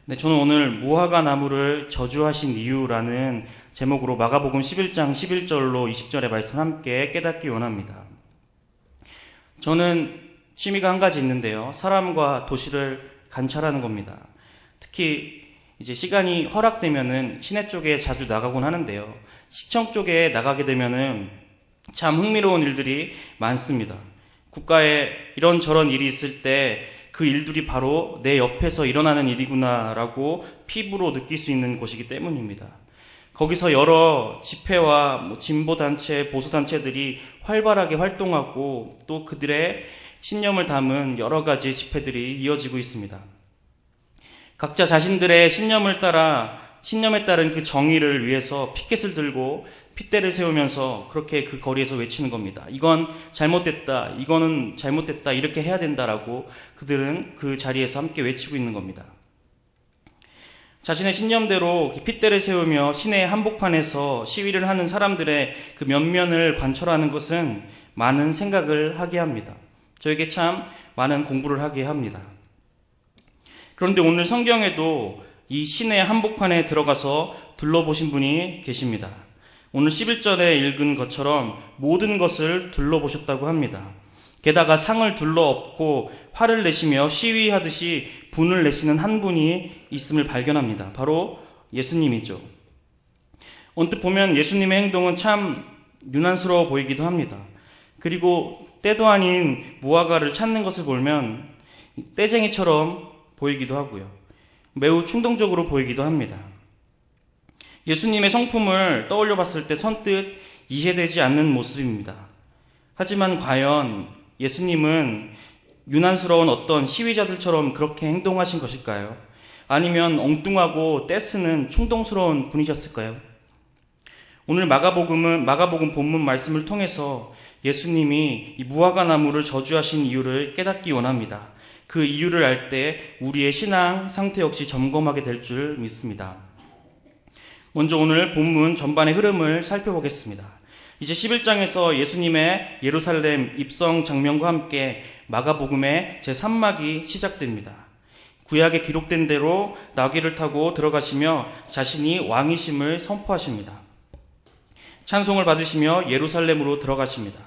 네, 저는 오늘 무화과 나무를 저주하신 이유라는 제목으로 마가복음 11장 11절로 20절의 말씀 함께 깨닫기 원합니다. 저는 취미가 한 가지 있는데요. 사람과 도시를 관찰하는 겁니다. 특히 이제 시간이 허락되면은 시내 쪽에 자주 나가곤 하는데요. 시청 쪽에 나가게 되면은 참 흥미로운 일들이 많습니다. 국가에 이런저런 일이 있을 때 그 일들이 바로 내 옆에서 일어나는 일이구나라고 피부로 느낄 수 있는 곳이기 때문입니다. 거기서 여러 집회와 진보단체, 보수단체들이 활발하게 활동하고 또 그들의 신념을 담은 여러 가지 집회들이 이어지고 있습니다. 각자 자신들의 신념에 따른 그 정의를 위해서 피켓을 들고 핏대를 세우면서 그렇게 그 거리에서 외치는 겁니다. 이건 잘못됐다, 이거는 잘못됐다, 이렇게 해야 된다라고 그들은 그 자리에서 함께 외치고 있는 겁니다. 자신의 신념대로 핏대를 세우며 시내 한복판에서 시위를 하는 사람들의 그 면면을 관찰하는 것은 많은 생각을 하게 합니다. 저에게 참 많은 공부를 하게 합니다. 그런데 오늘 성경에도 이 시내 한복판에 들어가서 둘러보신 분이 계십니다. 오늘 11절에 읽은 것처럼 모든 것을 둘러보셨다고 합니다. 게다가 상을 둘러엎고 화를 내시며 시위하듯이 분을 내시는 한 분이 있음을 발견합니다. 바로 예수님이죠. 언뜻 보면 예수님의 행동은 참 유난스러워 보이기도 합니다. 그리고 때도 아닌 무화과를 찾는 것을 보면 떼쟁이처럼 보이기도 하고요. 매우 충동적으로 보이기도 합니다. 예수님의 성품을 떠올려 봤을 때 선뜻 이해되지 않는 모습입니다. 하지만 과연 예수님은 유난스러운 어떤 시위자들처럼 그렇게 행동하신 것일까요? 아니면 엉뚱하고 떼쓰는 충동스러운 분이셨을까요? 오늘 마가복음 본문 말씀을 통해서 예수님이 이 무화과 나무를 저주하신 이유를 깨닫기 원합니다. 그 이유를 알 때 우리의 신앙 상태 역시 점검하게 될 줄 믿습니다. 먼저 오늘 본문 전반의 흐름을 살펴보겠습니다. 이제 11장에서 예수님의 예루살렘 입성 장면과 함께 마가복음의 제3막이 시작됩니다. 구약에 기록된 대로 나귀를 타고 들어가시며 자신이 왕이심을 선포하십니다. 찬송을 받으시며 예루살렘으로 들어가십니다.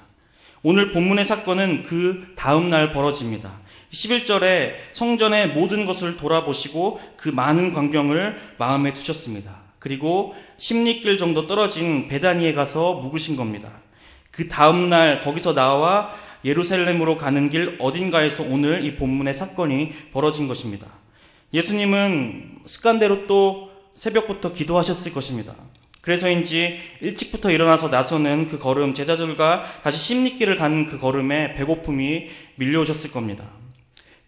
오늘 본문의 사건은 그 다음 날 벌어집니다. 11절에 성전의 모든 것을 돌아보시고 그 많은 광경을 마음에 두셨습니다. 그리고 10리길 정도 떨어진 베다니에 가서 묵으신 겁니다. 그 다음 날 거기서 나와 예루살렘으로 가는 길 어딘가에서 오늘 이 본문의 사건이 벌어진 것입니다. 예수님은 습관대로 또 새벽부터 기도하셨을 것입니다. 그래서인지 일찍부터 일어나서 나서는 그 걸음, 제자들과 다시 10리길을 가는 그 걸음에 배고픔이 밀려오셨을 겁니다.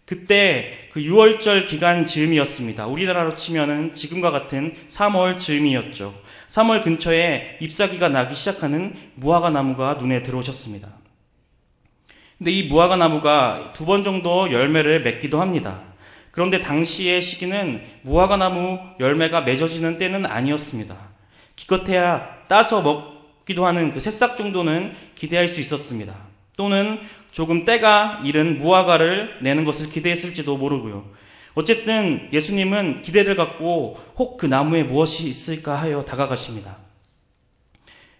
그때 그 6월절 기간 즈음이었습니다. 우리나라로 치면은 지금과 같은 3월 즈음이었죠. 3월 근처에 잎사귀가 나기 시작하는 무화과 나무가 눈에 들어오셨습니다. 근데 이 무화과 나무가 2번 정도 열매를 맺기도 합니다. 그런데 당시의 시기는 무화과 나무 열매가 맺어지는 때는 아니었습니다. 기껏해야 따서 먹기도 하는 그 새싹 정도는 기대할 수 있었습니다. 또는 조금 때가 이른 무화과를 내는 것을 기대했을지도 모르고요. 어쨌든 예수님은 기대를 갖고 혹 그 나무에 무엇이 있을까 하여 다가가십니다.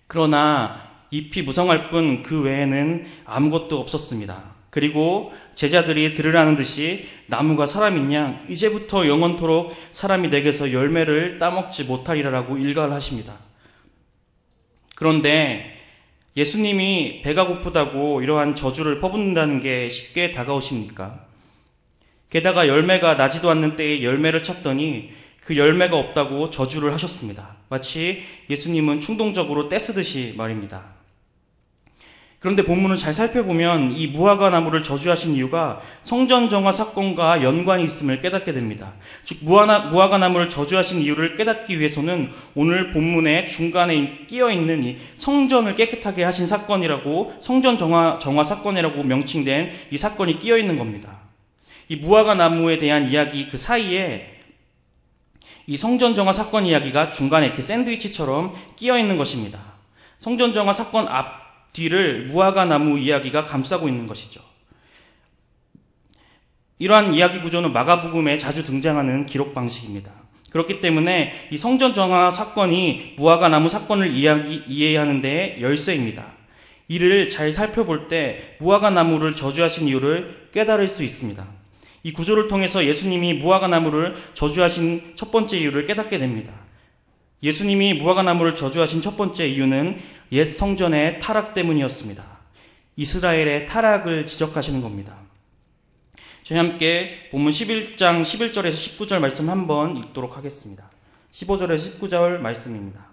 그러나 잎이 무성할 뿐 그 외에는 아무것도 없었습니다. 그리고 제자들이 들으라는 듯이 나무가 사람인 양 이제부터 영원토록 사람이 내게서 열매를 따먹지 못하리라라고 일갈을 하십니다. 그런데 예수님이 배가 고프다고 이러한 저주를 퍼붓는다는 게 쉽게 다가오십니까? 게다가 열매가 나지도 않는 때에 열매를 찾더니 그 열매가 없다고 저주를 하셨습니다. 마치 예수님은 충동적으로 떼쓰듯이 말입니다. 그런데 본문을 잘 살펴보면 이 무화과 나무를 저주하신 이유가 성전 정화 사건과 연관이 있음을 깨닫게 됩니다. 즉 무화과 나무를 저주하신 이유를 깨닫기 위해서는 오늘 본문의 중간에 끼어있는 이 성전을 깨끗하게 하신 사건이라고 성전 정화 사건이라고 명칭된 이 사건이 끼어있는 겁니다. 이 무화과 나무에 대한 이야기 그 사이에 이 성전 정화 사건 이야기가 중간에 이렇게 샌드위치처럼 끼어있는 것입니다. 성전 정화 사건 뒤를 무화과 나무 이야기가 감싸고 있는 것이죠. 이러한 이야기 구조는 마가복음에 자주 등장하는 기록 방식입니다. 그렇기 때문에 이 성전 정화 사건이 무화과 나무 사건을 이해하는 데 열쇠입니다. 이를 잘 살펴볼 때 무화과 나무를 저주하신 이유를 깨달을 수 있습니다. 이 구조를 통해서 예수님이 무화과 나무를 저주하신 첫 번째 이유를 깨닫게 됩니다. 예수님이 무화과 나무를 저주하신 첫 번째 이유는 옛 성전의 타락 때문이었습니다. 이스라엘의 타락을 지적하시는 겁니다. 저희 함께 본문 11장 11절에서 19절 말씀 한번 읽도록 하겠습니다. 15절에서 19절 말씀입니다.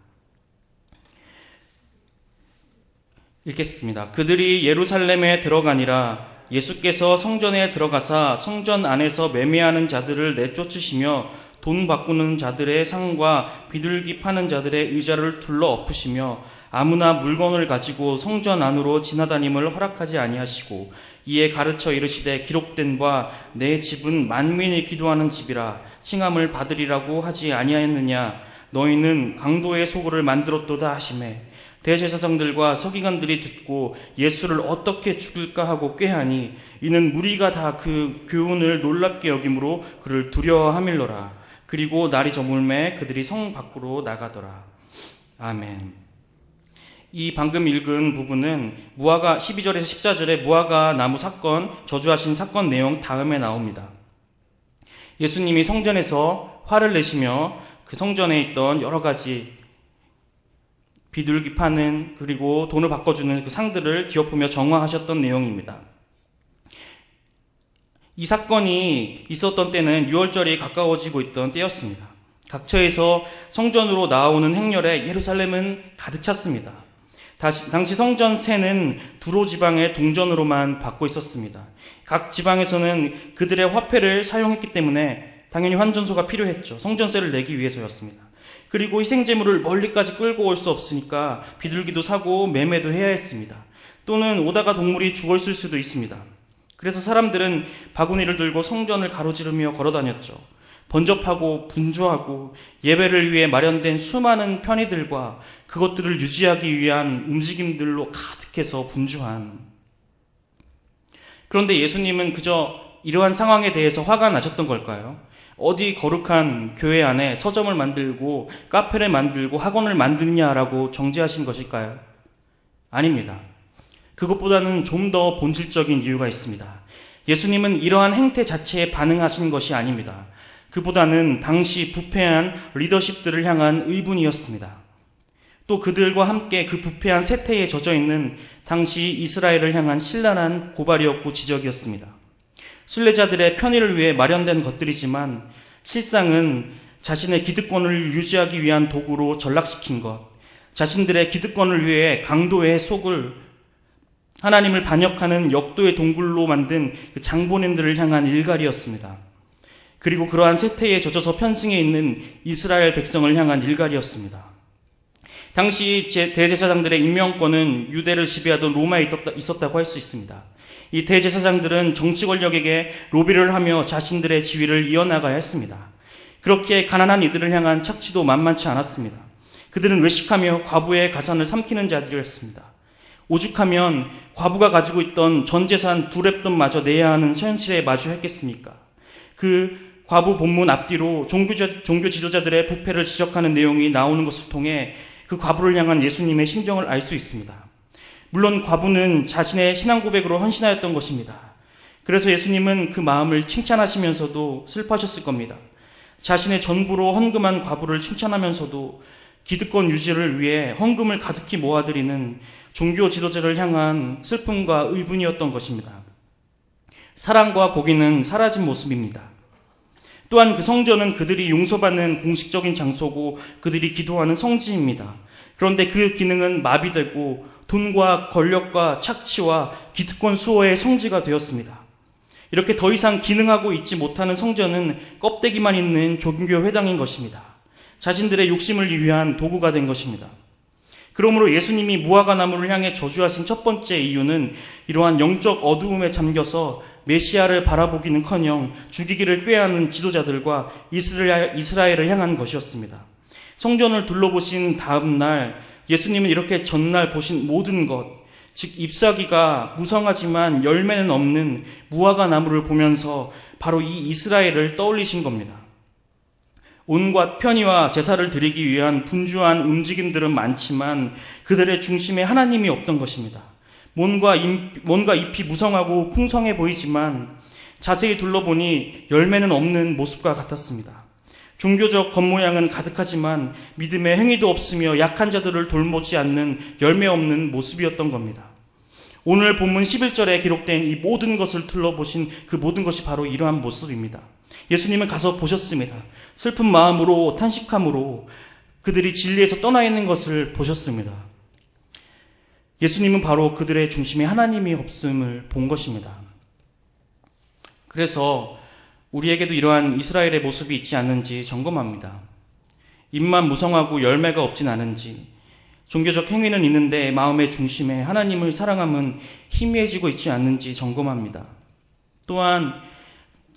읽겠습니다. 그들이 예루살렘에 들어가니라. 예수께서 성전에 들어가사 성전 안에서 매매하는 자들을 내쫓으시며 돈 바꾸는 자들의 상과 비둘기 파는 자들의 의자를 둘러 엎으시며 아무나 물건을 가지고 성전 안으로 지나다님을 허락하지 아니하시고 이에 가르쳐 이르시되 기록된 바 내 집은 만민이 기도하는 집이라 칭함을 받으리라고 하지 아니하였느냐. 너희는 강도의 소굴을 만들었도다 하시매 대제사장들과 서기관들이 듣고 예수를 어떻게 죽일까 하고 꾀하니 이는 무리가 다 그 교훈을 놀랍게 여김으로 그를 두려워함일러라. 그리고 날이 저물매 그들이 성 밖으로 나가더라. 아멘. 이 방금 읽은 부분은 무화과 12절에서 14절의 무화과 나무 사건, 저주하신 사건 내용 다음에 나옵니다. 예수님이 성전에서 화를 내시며 그 성전에 있던 여러 가지 비둘기 파는 그리고 돈을 바꿔주는 그 상들을 뒤엎으며 정화하셨던 내용입니다. 이 사건이 있었던 때는 유월절이 가까워지고 있던 때였습니다. 각처에서 성전으로 나오는 행렬에 예루살렘은 가득 찼습니다. 당시 성전 세는 두로 지방의 동전으로만 받고 있었습니다. 각 지방에서는 그들의 화폐를 사용했기 때문에 당연히 환전소가 필요했죠. 성전세를 내기 위해서였습니다. 그리고 희생제물을 멀리까지 끌고 올 수 없으니까 비둘기도 사고 매매도 해야 했습니다. 또는 오다가 동물이 죽었을 수도 있습니다. 그래서 사람들은 바구니를 들고 성전을 가로지르며 걸어다녔죠. 번접하고 분주하고 예배를 위해 마련된 수많은 편의들과 그것들을 유지하기 위한 움직임들로 가득해서 분주한. 그런데 예수님은 그저 이러한 상황에 대해서 화가 나셨던 걸까요? 어디 거룩한 교회 안에 서점을 만들고 카페를 만들고 학원을 만드냐라고 정죄하신 것일까요? 아닙니다. 그것보다는 좀 더 본질적인 이유가 있습니다. 예수님은 이러한 행태 자체에 반응하신 것이 아닙니다. 그보다는 당시 부패한 리더십들을 향한 의분이었습니다. 또 그들과 함께 그 부패한 세태에 젖어있는 당시 이스라엘을 향한 신랄한 고발이었고 지적이었습니다. 순례자들의 편의를 위해 마련된 것들이지만 실상은 자신의 기득권을 유지하기 위한 도구로 전락시킨 것, 자신들의 기득권을 위해 강도의 속을 하나님을 반역하는 역도의 동굴로 만든 그 장본인들을 향한 일갈이었습니다. 그리고 그러한 세태에 젖어서 편승해 있는 이스라엘 백성을 향한 일갈이었습니다. 당시 대제사장들의 임명권은 유대를 지배하던 로마에 있었다고 할 수 있습니다. 이 대제사장들은 정치 권력에게 로비를 하며 자신들의 지위를 이어나가야 했습니다. 그렇게 가난한 이들을 향한 착취도 만만치 않았습니다. 그들은 외식하며 과부의 가산을 삼키는 자들이었습니다. 오죽하면 과부가 가지고 있던 전 재산 두 랩돈마저 내야 하는 현실에 마주했겠습니까? 그 과부 본문 앞뒤로 종교 지도자들의 부패를 지적하는 내용이 나오는 것을 통해 그 과부를 향한 예수님의 심정을 알 수 있습니다. 물론 과부는 자신의 신앙 고백으로 헌신하였던 것입니다. 그래서 예수님은 그 마음을 칭찬하시면서도 슬퍼하셨을 겁니다. 자신의 전부로 헌금한 과부를 칭찬하면서도 기득권 유지를 위해 헌금을 가득히 모아들이는 종교 지도자를 향한 슬픔과 의분이었던 것입니다. 사랑과 고기는 사라진 모습입니다. 또한 그 성전은 그들이 용서받는 공식적인 장소고 그들이 기도하는 성지입니다. 그런데 그 기능은 마비되고 돈과 권력과 착취와 기득권 수호의 성지가 되었습니다. 이렇게 더 이상 기능하고 있지 못하는 성전은 껍데기만 있는 종교 회당인 것입니다. 자신들의 욕심을 위한 도구가 된 것입니다. 그러므로 예수님이 무화과 나무를 향해 저주하신 첫 번째 이유는 이러한 영적 어두움에 잠겨서 메시아를 바라보기는커녕 죽이기를 꾀하는 지도자들과 이스라엘을 향한 것이었습니다. 성전을 둘러보신 다음 날 예수님은 이렇게 전날 보신 모든 것, 즉 잎사귀가 무성하지만 열매는 없는 무화과 나무를 보면서 바로 이 이스라엘을 떠올리신 겁니다. 온갖 편의와 제사를 드리기 위한 분주한 움직임들은 많지만 그들의 중심에 하나님이 없던 것입니다. 뭔가 잎이 무성하고 풍성해 보이지만 자세히 둘러보니 열매는 없는 모습과 같았습니다. 종교적 겉모양은 가득하지만 믿음의 행위도 없으며 약한 자들을 돌보지 않는 열매 없는 모습이었던 겁니다. 오늘 본문 11절에 기록된 이 모든 것을 둘러보신 그 모든 것이 바로 이러한 모습입니다. 예수님은 가서 보셨습니다. 슬픈 마음으로 탄식함으로 그들이 진리에서 떠나 있는 것을 보셨습니다. 예수님은 바로 그들의 중심에 하나님이 없음을 본 것입니다. 그래서 우리에게도 이러한 이스라엘의 모습이 있지 않는지 점검합니다. 잎만 무성하고 열매가 없진 않은지, 종교적 행위는 있는데 마음의 중심에 하나님을 사랑함은 희미해지고 있지 않는지 점검합니다. 또한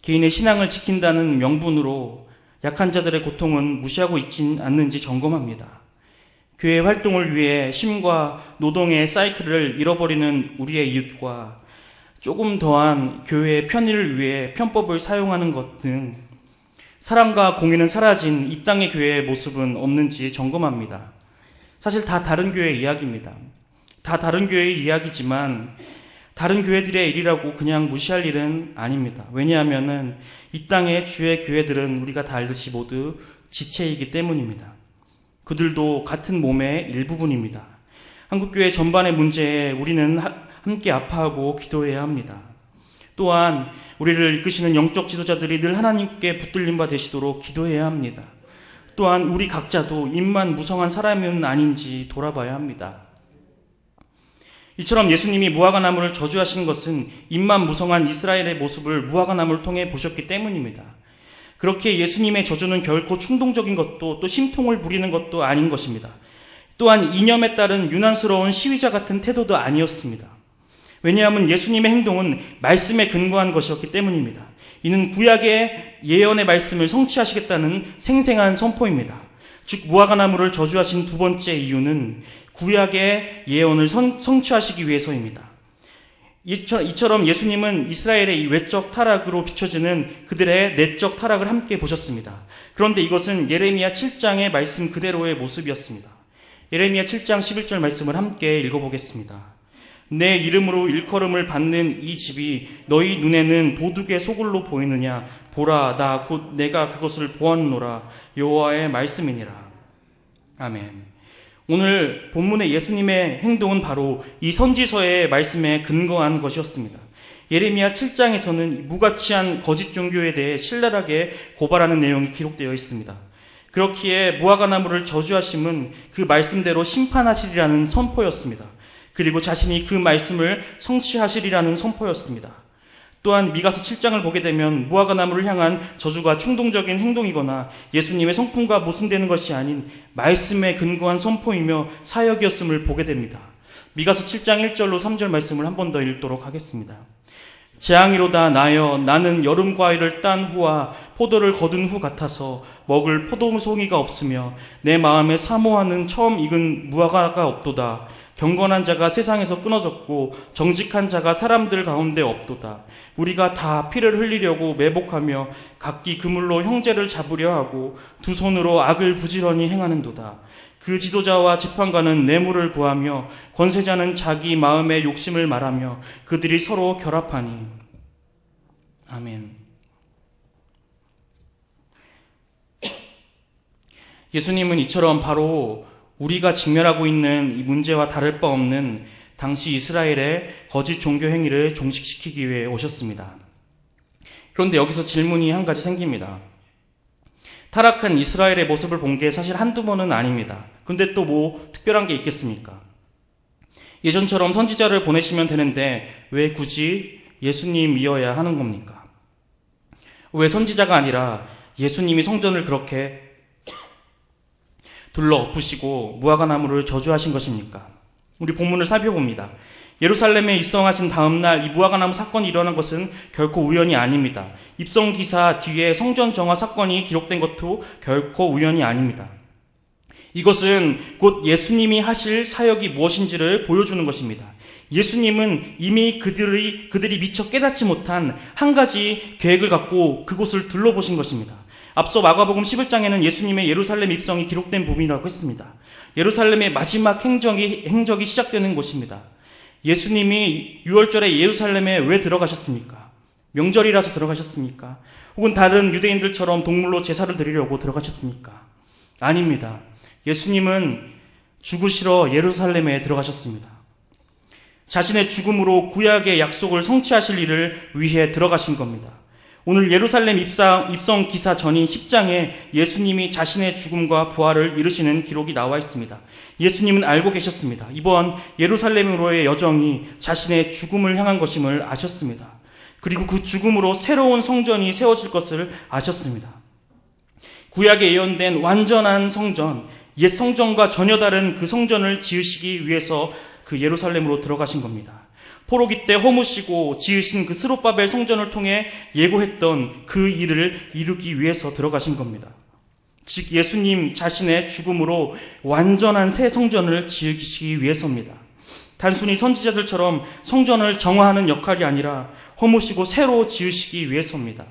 개인의 신앙을 지킨다는 명분으로 약한 자들의 고통은 무시하고 있진 않는지 점검합니다. 교회 활동을 위해 쉼과 노동의 사이클을 잃어버리는 우리의 이웃과 조금 더한 교회의 편의를 위해 편법을 사용하는 것 등 사랑과 공의는 사라진 이 땅의 교회의 모습은 없는지 점검합니다. 사실 다 다른 교회의 이야기입니다. 다 다른 교회의 이야기지만 다른 교회들의 일이라고 그냥 무시할 일은 아닙니다. 왜냐하면 이 땅의 주의 교회들은 우리가 다 알듯이 모두 지체이기 때문입니다. 그들도 같은 몸의 일부분입니다. 한국교회 전반의 문제에 우리는 함께 아파하고 기도해야 합니다. 또한 우리를 이끄시는 영적 지도자들이 늘 하나님께 붙들림 바 되시도록 기도해야 합니다. 또한 우리 각자도 잎만 무성한 사람은 아닌지 돌아봐야 합니다. 이처럼 예수님이 무화과나무를 저주하신 것은 잎만 무성한 이스라엘의 모습을 무화과나무를 통해 보셨기 때문입니다. 그렇게 예수님의 저주는 결코 충동적인 것도 또 심통을 부리는 것도 아닌 것입니다. 또한 이념에 따른 유난스러운 시위자 같은 태도도 아니었습니다. 왜냐하면 예수님의 행동은 말씀에 근거한 것이었기 때문입니다. 이는 구약의 예언의 말씀을 성취하시겠다는 생생한 선포입니다. 즉 무화과나무를 저주하신 두 번째 이유는 구약의 예언을 성취하시기 위해서입니다. 이처럼 예수님은 이스라엘의 이 외적 타락으로 비춰지는 그들의 내적 타락을 함께 보셨습니다. 그런데 이것은 예레미야 7장의 말씀 그대로의 모습이었습니다. 예레미야 7장 11절 말씀을 함께 읽어보겠습니다. 내 이름으로 일컬음을 받는 이 집이 너희 눈에는 도둑의 소굴로 보이느냐? 보라, 나 곧 내가 그것을 보았노라. 여호와의 말씀이니라. 아멘. 오늘 본문의 예수님의 행동은 바로 이 선지서의 말씀에 근거한 것이었습니다. 예레미야 7장에서는 무가치한 거짓 종교에 대해 신랄하게 고발하는 내용이 기록되어 있습니다. 그렇기에 무화과나무를 저주하심은 그 말씀대로 심판하시리라는 선포였습니다. 그리고 자신이 그 말씀을 성취하시리라는 선포였습니다. 또한 미가서 7장을 보게 되면 무화과나무를 향한 저주가 충동적인 행동이거나 예수님의 성품과 모순되는 것이 아닌 말씀에 근거한 선포이며 사역이었음을 보게 됩니다. 미가서 7장 1절로 3절 말씀을 한 번 더 읽도록 하겠습니다. 재앙이로다 나여 나는 여름 과일을 딴 후와 포도를 거둔 후 같아서 먹을 포도송이가 없으며 내 마음에 사모하는 처음 익은 무화과가 없도다. 경건한 자가 세상에서 끊어졌고 정직한 자가 사람들 가운데 없도다. 우리가 다 피를 흘리려고 매복하며 각기 그물로 형제를 잡으려 하고 두 손으로 악을 부지런히 행하는도다. 그 지도자와 재판관은 뇌물을 구하며 권세자는 자기 마음의 욕심을 말하며 그들이 서로 결합하니. 아멘. 예수님은 이처럼 바로 우리가 직면하고 있는 이 문제와 다를 바 없는 당시 이스라엘의 거짓 종교 행위를 종식시키기 위해 오셨습니다. 그런데 여기서 질문이 한 가지 생깁니다. 타락한 이스라엘의 모습을 본 게 사실 한두 번은 아닙니다. 그런데 또 뭐 특별한 게 있겠습니까? 예전처럼 선지자를 보내시면 되는데 왜 굳이 예수님이어야 하는 겁니까? 왜 선지자가 아니라 예수님이 성전을 그렇게 둘러 엎으시고 무화과나무를 저주하신 것입니까? 우리 본문을 살펴봅니다. 예루살렘에 입성하신 다음 날 이 무화과나무 사건이 일어난 것은 결코 우연이 아닙니다. 입성 기사 뒤에 성전 정화 사건이 기록된 것도 결코 우연이 아닙니다. 이것은 곧 예수님이 하실 사역이 무엇인지를 보여주는 것입니다. 예수님은 이미 그들이 미처 깨닫지 못한 한 가지 계획을 갖고 그곳을 둘러보신 것입니다. 앞서 마가복음 11장에는 예수님의 예루살렘 입성이 기록된 부분이라고 했습니다. 예루살렘의 마지막 행적이 시작되는 곳입니다. 예수님이 6월절에 예루살렘에 왜 들어가셨습니까? 명절이라서 들어가셨습니까? 혹은 다른 유대인들처럼 동물로 제사를 드리려고 들어가셨습니까? 아닙니다. 예수님은 죽으시러 예루살렘에 들어가셨습니다. 자신의 죽음으로 구약의 약속을 성취하실 일을 위해 들어가신 겁니다. 오늘 예루살렘 입성 기사 전인 10장에 예수님이 자신의 죽음과 부활을 이루시는 기록이 나와 있습니다. 예수님은 알고 계셨습니다. 이번 예루살렘으로의 여정이 자신의 죽음을 향한 것임을 아셨습니다. 그리고 그 죽음으로 새로운 성전이 세워질 것을 아셨습니다. 구약에 예언된 완전한 성전, 옛 성전과 전혀 다른 그 성전을 지으시기 위해서 그 예루살렘으로 들어가신 겁니다. 포로기 때 허무시고 지으신 그 스룹바벨 성전을 통해 예고했던 그 일을 이루기 위해서 들어가신 겁니다. 즉 예수님 자신의 죽음으로 완전한 새 성전을 지으시기 위해서입니다. 단순히 선지자들처럼 성전을 정화하는 역할이 아니라 허무시고 새로 지으시기 위해서입니다.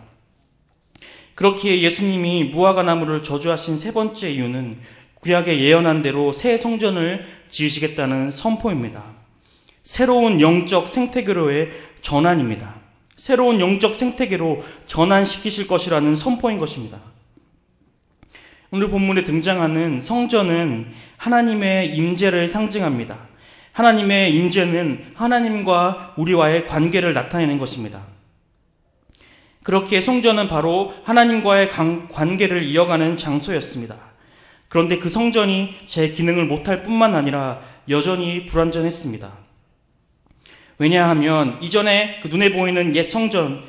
그렇기에 예수님이 무화과 나무를 저주하신 세 번째 이유는 구약에 예언한 대로 새 성전을 지으시겠다는 선포입니다. 새로운 영적 생태계로의 전환입니다. 새로운 영적 생태계로 전환시키실 것이라는 선포인 것입니다. 오늘 본문에 등장하는 성전은 하나님의 임재를 상징합니다. 하나님의 임재는 하나님과 우리와의 관계를 나타내는 것입니다. 그렇기에 성전은 바로 하나님과의 관계를 이어가는 장소였습니다. 그런데 그 성전이 제 기능을 못할 뿐만 아니라 여전히 불완전했습니다. 왜냐하면 이전에 그 눈에 보이는 옛 성전,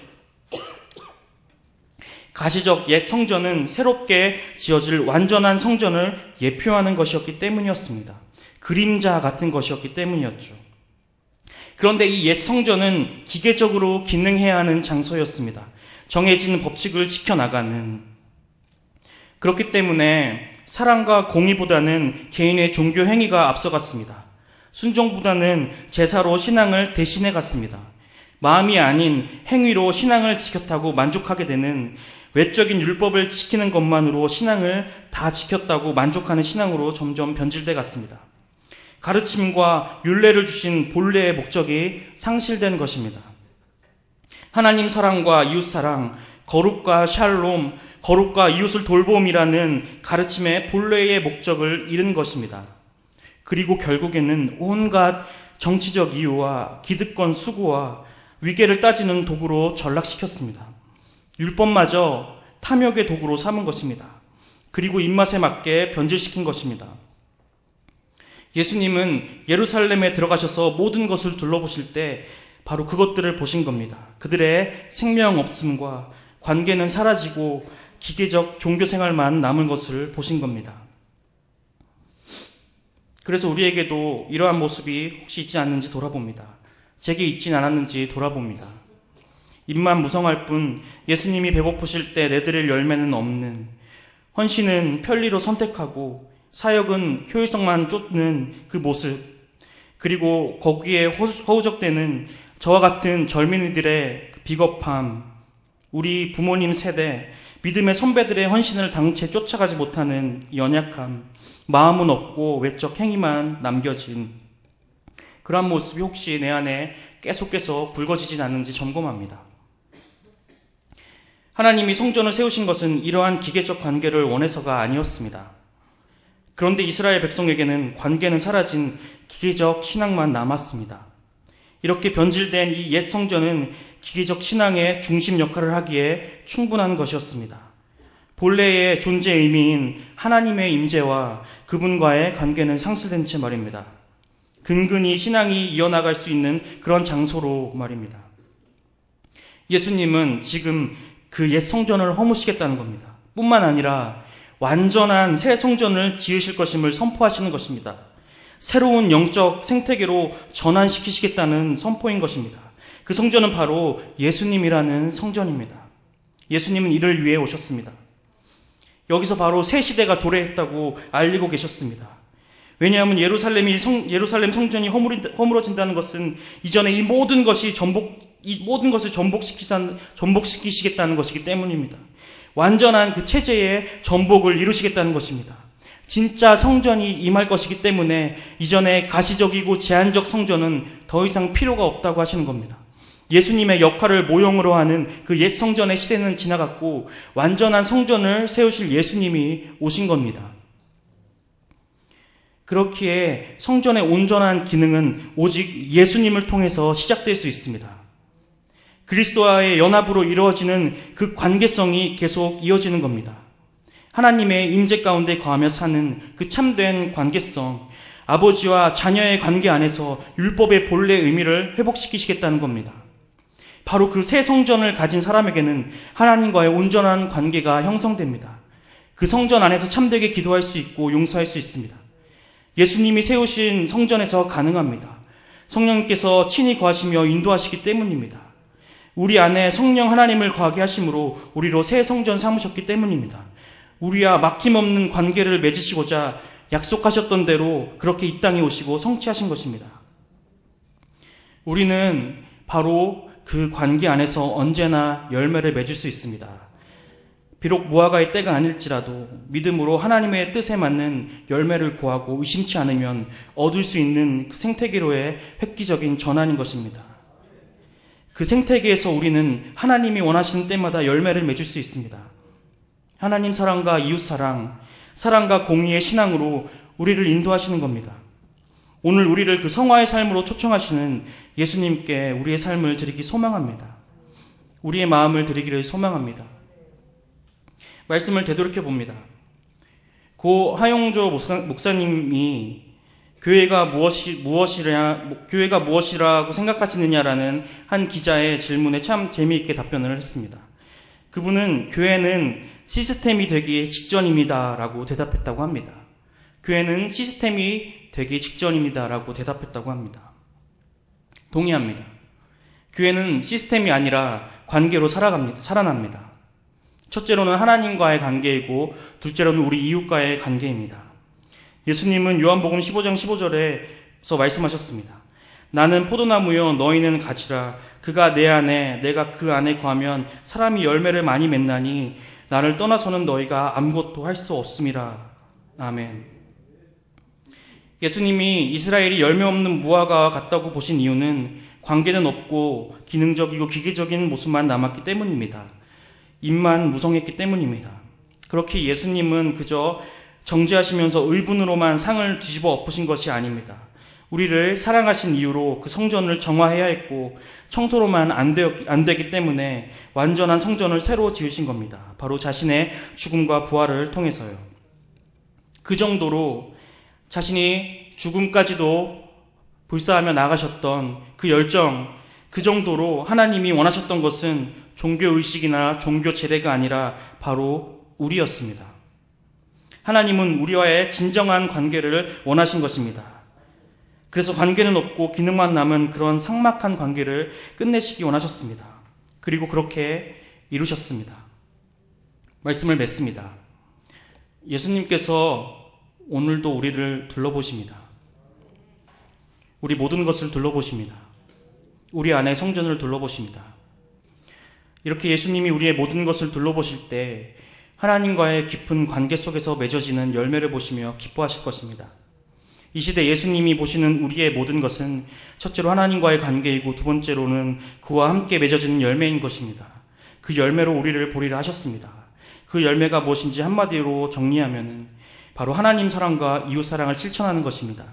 가시적 옛 성전은 새롭게 지어질 완전한 성전을 예표하는 것이었기 때문이었습니다. 그림자 같은 것이었기 때문이었죠. 그런데 이 옛 성전은 기계적으로 기능해야 하는 장소였습니다. 정해진 법칙을 지켜나가는. 그렇기 때문에 사랑과 공의보다는 개인의 종교 행위가 앞서갔습니다. 순종보다는 제사로 신앙을 대신해 갔습니다. 마음이 아닌 행위로 신앙을 지켰다고 만족하게 되는 외적인 율법을 지키는 것만으로 신앙을 다 지켰다고 만족하는 신앙으로 점점 변질돼 갔습니다. 가르침과 율례를 주신 본래의 목적이 상실된 것입니다. 하나님 사랑과 이웃 사랑, 거룩과 샬롬, 거룩과 이웃을 돌봄이라는 가르침의 본래의 목적을 잃은 것입니다. 그리고 결국에는 온갖 정치적 이유와 기득권 수구와 위계를 따지는 도구로 전락시켰습니다. 율법마저 탐욕의 도구로 삼은 것입니다. 그리고 입맛에 맞게 변질시킨 것입니다. 예수님은 예루살렘에 들어가셔서 모든 것을 둘러보실 때 바로 그것들을 보신 겁니다. 그들의 생명 없음과 관계는 사라지고 기계적 종교생활만 남은 것을 보신 겁니다. 그래서 우리에게도 이러한 모습이 혹시 있지 않는지 돌아봅니다. 제게 있진 않았는지 돌아봅니다. 입만 무성할 뿐 예수님이 배고프실 때 내드릴 열매는 없는, 헌신은 편리로 선택하고 사역은 효율성만 쫓는 그 모습, 그리고 거기에 허우적대는 저와 같은 젊은이들의 비겁함, 우리 부모님 세대, 믿음의 선배들의 헌신을 당최 쫓아가지 못하는 연약함, 마음은 없고 외적 행위만 남겨진 그러한 모습이 혹시 내 안에 계속해서 붉어지진 않는지 점검합니다. 하나님이 성전을 세우신 것은 이러한 기계적 관계를 원해서가 아니었습니다. 그런데 이스라엘 백성에게는 관계는 사라진 기계적 신앙만 남았습니다. 이렇게 변질된 이 옛 성전은 기계적 신앙의 중심 역할을 하기에 충분한 것이었습니다. 본래의 존재 의미인 하나님의 임재와 그분과의 관계는 상실된 채 말입니다. 근근히 신앙이 이어나갈 수 있는 그런 장소로 말입니다. 예수님은 지금 그 옛 성전을 허무시겠다는 겁니다. 뿐만 아니라 완전한 새 성전을 지으실 것임을 선포하시는 것입니다. 새로운 영적 생태계로 전환시키시겠다는 선포인 것입니다. 그 성전은 바로 예수님이라는 성전입니다. 예수님은 이를 위해 오셨습니다. 여기서 바로 새 시대가 도래했다고 알리고 계셨습니다. 왜냐하면 예루살em 성전이 허물어진다는 것은 이전에 이 모든 것을 전복시키시겠다는 것이기 때문입니다. 완전한 그 체제의 전복을 이루시겠다는 것입니다. 진짜 성전이 임할 것이기 때문에 이전에 가시적이고 제한적 성전은 더 이상 필요가 없다고 하시는 겁니다. 예수님의 역할을 모형으로 하는 그 옛 성전의 시대는 지나갔고 완전한 성전을 세우실 예수님이 오신 겁니다. 그렇기에 성전의 온전한 기능은 오직 예수님을 통해서 시작될 수 있습니다. 그리스도와의 연합으로 이루어지는 그 관계성이 계속 이어지는 겁니다. 하나님의 임재 가운데 거하며 사는 그 참된 관계성, 아버지와 자녀의 관계 안에서 율법의 본래 의미를 회복시키시겠다는 겁니다. 바로 그 새 성전을 가진 사람에게는 하나님과의 온전한 관계가 형성됩니다. 그 성전 안에서 참되게 기도할 수 있고 용서할 수 있습니다. 예수님이 세우신 성전에서 가능합니다. 성령님께서 친히 거하시며 인도하시기 때문입니다. 우리 안에 성령 하나님을 거하게 하심으로 우리로 새 성전 삼으셨기 때문입니다. 우리와 막힘없는 관계를 맺으시고자 약속하셨던 대로 그렇게 이 땅에 오시고 성취하신 것입니다. 우리는 바로 그 관계 안에서 언제나 열매를 맺을 수 있습니다. 비록 무화과의 때가 아닐지라도 믿음으로 하나님의 뜻에 맞는 열매를 구하고 의심치 않으면 얻을 수 있는 그 생태계로의 획기적인 전환인 것입니다. 그 생태계에서 우리는 하나님이 원하시는 때마다 열매를 맺을 수 있습니다. 하나님 사랑과 이웃 사랑, 사랑과 공의의 신앙으로 우리를 인도하시는 겁니다. 오늘 우리를 그 성화의 삶으로 초청하시는 예수님께 우리의 삶을 드리기 소망합니다. 우리의 마음을 드리기를 소망합니다. 말씀을 되돌이켜 봅니다. 고 하용조 목사님이 교회가 무엇이라고 생각하시느냐라는 한 기자의 질문에 참 재미있게 답변을 했습니다. 그분은 교회는 시스템이 되기 직전입니다라고 대답했다고 합니다. 교회는 시스템이 되기 직전입니다라고 대답했다고 합니다. 동의합니다. 교회는 시스템이 아니라 관계로 살아납니다. 첫째로는 하나님과의 관계이고 둘째로는 우리 이웃과의 관계입니다. 예수님은 요한복음 15장 15절에서 말씀하셨습니다. 나는 포도나무요 너희는 가지라. 그가 내 안에 내가 그 안에 거하면 사람이 열매를 많이 맺나니 나를 떠나서는 너희가 아무것도 할 수 없음이라. 아멘. 예수님이 이스라엘이 열매 없는 무화과와 같다고 보신 이유는 관계는 없고 기능적이고 기계적인 모습만 남았기 때문입니다. 입만 무성했기 때문입니다. 그렇게 예수님은 그저 정죄하시면서 의분으로만 상을 뒤집어 엎으신 것이 아닙니다. 우리를 사랑하신 이유로 그 성전을 정화해야 했고 청소로만 안 되기 때문에 완전한 성전을 새로 지으신 겁니다. 바로 자신의 죽음과 부활을 통해서요. 그 정도로 자신이 죽음까지도 불사하며 나가셨던 그 열정, 그 정도로 하나님이 원하셨던 것은 종교의식이나 종교 제례가 아니라 바로 우리였습니다. 하나님은 우리와의 진정한 관계를 원하신 것입니다. 그래서 관계는 없고 기능만 남은 그런 삭막한 관계를 끝내시기 원하셨습니다. 그리고 그렇게 이루셨습니다. 말씀을 맺습니다. 예수님께서 오늘도 우리를 둘러보십니다. 우리 모든 것을 둘러보십니다. 우리 안에 성전을 둘러보십니다. 이렇게 예수님이 우리의 모든 것을 둘러보실 때 하나님과의 깊은 관계 속에서 맺어지는 열매를 보시며 기뻐하실 것입니다. 이 시대 예수님이 보시는 우리의 모든 것은 첫째로 하나님과의 관계이고 두 번째로는 그와 함께 맺어지는 열매인 것입니다. 그 열매로 우리를 보리라 하셨습니다. 그 열매가 무엇인지 한마디로 정리하면 바로 하나님 사랑과 이웃 사랑을 실천하는 것입니다.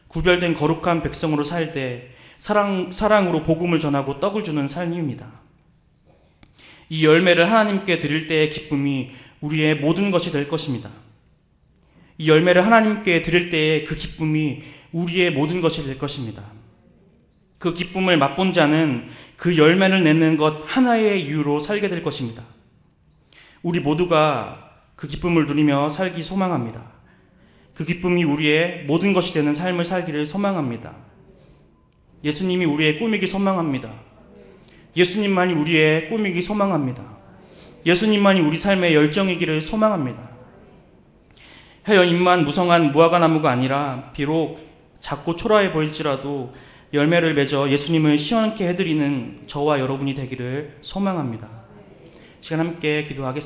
구별된 거룩한 백성으로 살 때 사랑으로 복음을 전하고 떡을 주는 삶입니다. 이 열매를 하나님께 드릴 때의 기쁨이 우리의 모든 것이 될 것입니다. 이 열매를 하나님께 드릴 때의 그 기쁨이 우리의 모든 것이 될 것입니다. 그 기쁨을 맛본 자는 그 열매를 내는 것 하나의 이유로 살게 될 것입니다. 우리 모두가 그 기쁨을 누리며 살기 소망합니다. 그 기쁨이 우리의 모든 것이 되는 삶을 살기를 소망합니다. 예수님이 우리의 꿈이기 소망합니다. 예수님만이 우리의 꿈이기 소망합니다. 예수님만이 우리 삶의 열정이기를 소망합니다. 혀 잎만 무성한 무화과나무가 아니라 비록 작고 초라해 보일지라도 열매를 맺어 예수님을 시원케 해드리는 저와 여러분이 되기를 소망합니다. 시간 함께 기도하겠습니다.